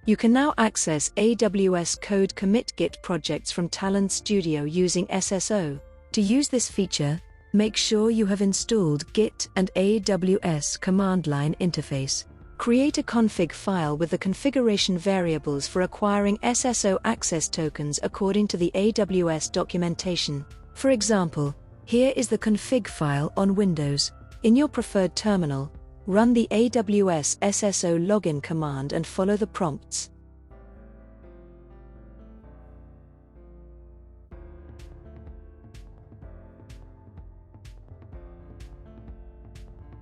You can now access AWS CodeCommit Git projects from Talend Studio using SSO. To use this feature, make sure you have installed Git and AWS command line interface. Create a config file with the configuration variables for acquiring SSO access tokens according to the AWS documentation. For example, here is the config file on Windows. In your preferred terminal, run the AWS SSO login command and follow the prompts.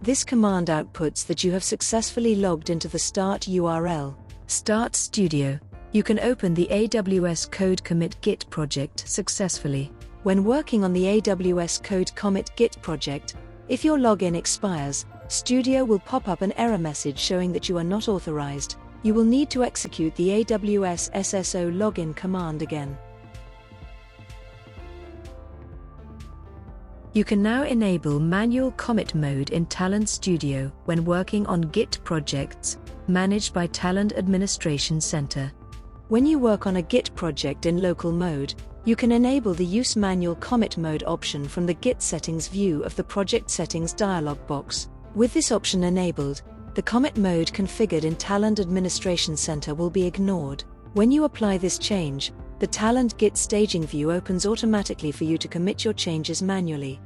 This command outputs that you have successfully logged into the Start URL. Start Studio. You can open the AWS CodeCommit Git project successfully. When working on the AWS CodeCommit Git project, if your login expires, Studio will pop up an error message showing that you are not authorized. You will need to execute the AWS SSO login command again. You can now enable manual commit mode in Talend Studio when working on Git projects managed by Talend Administration Center. When you work on a Git project in local mode, you can enable the Use Manual Commit Mode option from the Git Settings view of the Project Settings dialog box. With this option enabled, the commit mode configured in Talend Administration Center will be ignored. When you apply this change, the Talend Git staging view opens automatically for you to commit your changes manually.